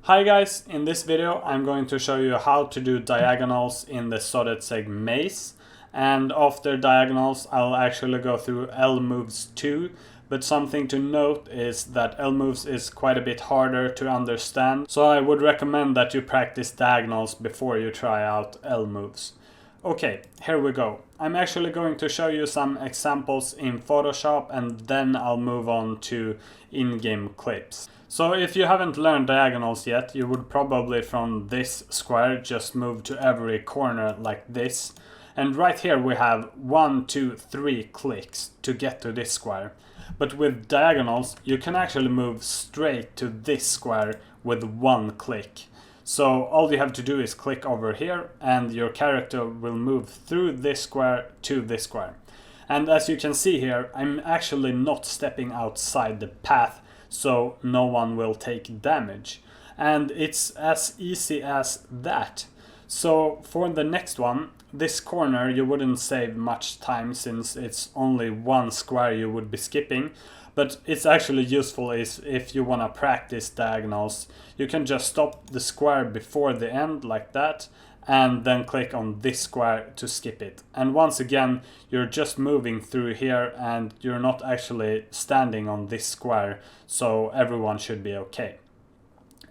Hi guys, in this video I'm going to show you how to do diagonals in the Sotetseg Maze, and after diagonals I'll actually go through L moves too, but something to note is that L moves is quite a bit harder to understand, so I would recommend that you practice diagonals before you try out L moves. Okay, here we go. I'm actually going to show you some examples in Photoshop and then I'll move on to in-game clips. So if you haven't learned diagonals yet, you would probably from this square just move to every corner like this. And right here we have 1, 2, 3 clicks to get to this square. But with diagonals, you can actually move straight to this square with 1 click. So all you have to do is click over here and your character will move through this square to this square. And as you can see here, I'm actually not stepping outside the path, so no one will take damage. And it's as easy as that. So for the next one, this corner you wouldn't save much time since it's only 1 square you would be skipping. But it's actually useful is if you want to practice diagonals. You can just stop the square before the end like that and then click on this square to skip it. And once again, you're just moving through here and you're not actually standing on this square, so everyone should be okay.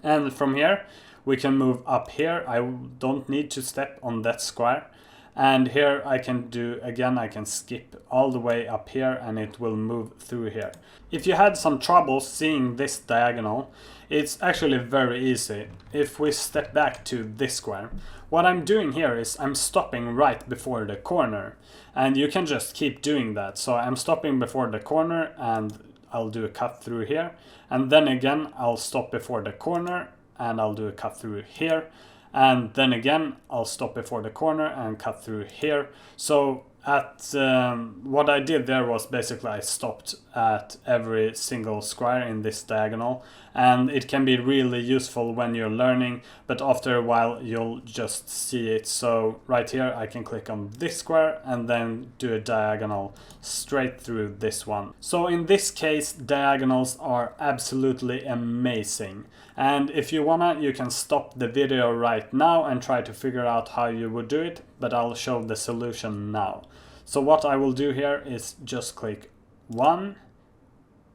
And from here, we can move up here. I don't need to step on that square. And here I can do, again, I can skip all the way up here and it will move through here. If you had some trouble seeing this diagonal, it's actually very easy. If we step back to this square, what I'm doing here is I'm stopping right before the corner. And you can just keep doing that. So I'm stopping before the corner and I'll do a cut through here. And then again, I'll stop before the corner and I'll do a cut through here. And then again, I'll stop before the corner and cut through here. So what I did there was basically I stopped at every single square in this diagonal. And it can be really useful when you're learning, but after a while you'll just see it. So right here I can click on this square and then do a diagonal straight through this one. So in this case, diagonals are absolutely amazing. And if you wanna, you can stop the video right now and try to figure out how you would do it, but I'll show the solution now. So what I will do here is just click 1,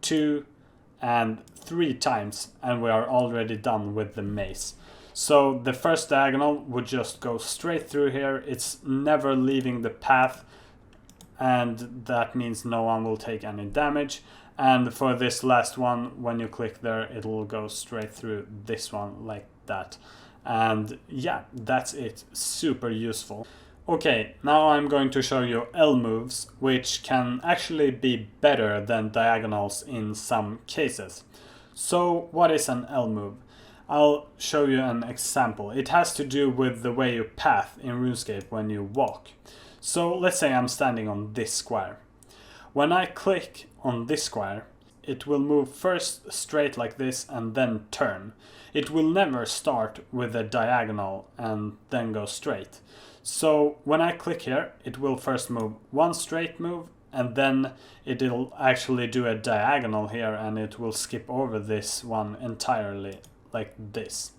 2, and 3 times, and we are already done with the maze. So the first diagonal would just go straight through here. It's never leaving the path, and that means no one will take any damage. And for this last one, when you click there, it will go straight through this one like that. And yeah, that's it. Super useful. Okay, now I'm going to show you L moves, which can actually be better than diagonals in some cases. So what is an L move? I'll show you an example. It has to do with the way you path in RuneScape when you walk. So let's say I'm standing on this square. When I click on this square, it will move first straight like this and then turn. It will never start with a diagonal and then go straight. So when I click here, it will first move 1 straight move and then it'll actually do a diagonal here and it will skip over this one entirely like this.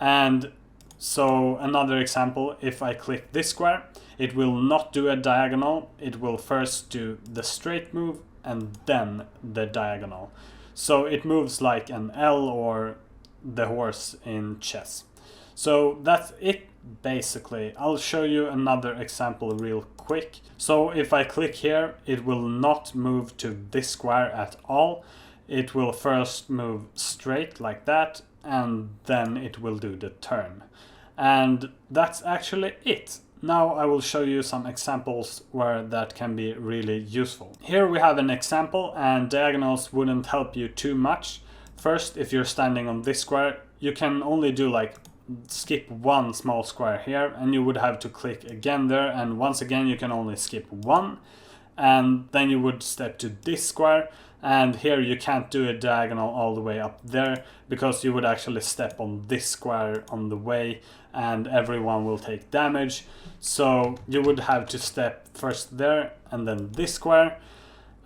And so another example, if I click this square, it will not do a diagonal. It will first do the straight move and then the diagonal. So it moves like an L or the horse in chess. So that's it basically. I'll show you another example real quick. So if I click here, it will not move to this square at all. It will first move straight like that and then it will do the turn. And that's actually it. Now I will show you some examples where that can be really useful. Here we have an example and diagonals wouldn't help you too much. First, if you're standing on this square, you can only do like skip 1 small square here and you would have to click again there, and once again you can only skip 1 and then you would step to this square, and here you can't do a diagonal all the way up there because you would actually step on this square on the way and everyone will take damage. So you would have to step first there and then this square,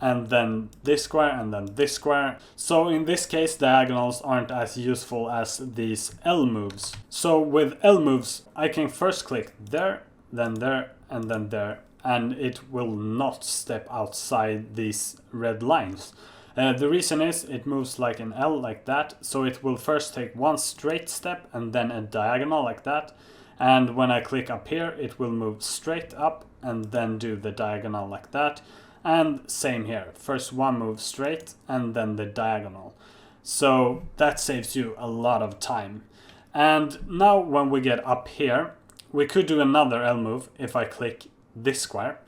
and then this square, and then this square. So in this case, diagonals aren't as useful as these L moves. So with L moves, I can first click there, and then there, and it will not step outside these red lines. The reason is it moves like an L like that, so it will first take one straight step and then a diagonal like that. And when I click up here, it will move straight up and then do the diagonal like that. And same here, first one move straight and then the diagonal. So that saves you a lot of time. And now when we get up here, we could do another L move. If I click this square,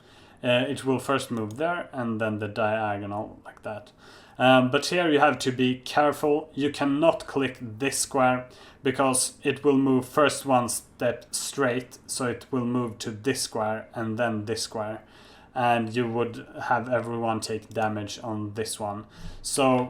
it will first move there and then the diagonal like that. But here you have to be careful. You cannot click this square because it will move first one step straight, so it will move to this square and then this square, and you would have everyone take damage on this one. So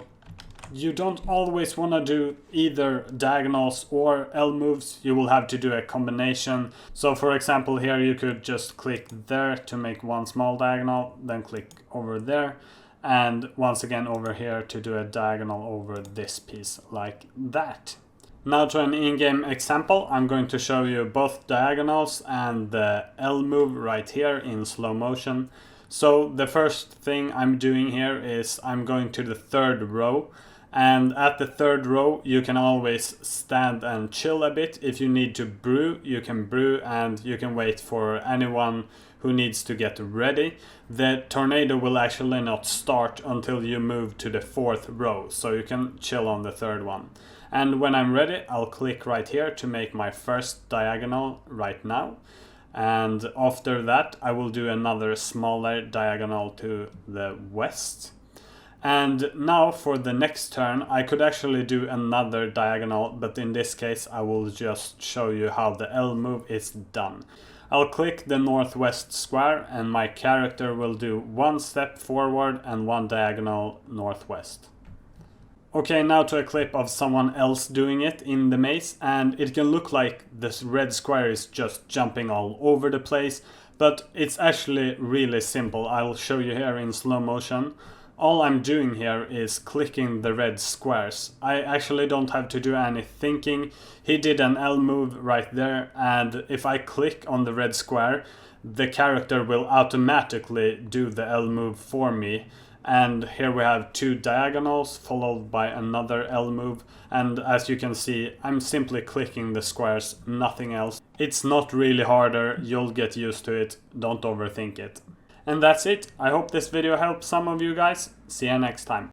you don't always want to do either diagonals or L moves. You will have to do a combination. So for example, here you could just click there to make one small diagonal, then click over there, and once again over here to do a diagonal over this piece like that. Now to an in-game example, I'm going to show you both diagonals and the L move right here in slow motion. So the first thing I'm doing here is I'm going to the third row, and at the third row you can always stand and chill a bit. If you need to brew, you can brew, and you can wait for anyone who needs to get ready. The tornado will actually not start until you move to the fourth row, so you can chill on the third one. And when I'm ready, I'll click right here to make my first diagonal right now. And after that, I will do another smaller diagonal to the west. And now for the next turn, I could actually do another diagonal, but in this case, I will just show you how the L move is done. I'll click the northwest square and my character will do one step forward and one diagonal northwest. Okay, now to a clip of someone else doing it in the maze, and it can look like this red square is just jumping all over the place, but it's actually really simple. I'll show you here in slow motion. All I'm doing here is clicking the red squares. I actually don't have to do any thinking. He did an L move right there, and if I click on the red square, the character will automatically do the L move for me. And here we have two diagonals followed by another L move, and as you can see, I'm simply clicking the squares, nothing else. It's not really harder, you'll get used to it, don't overthink it. And that's it. I hope this video helped some of you guys. See you next time.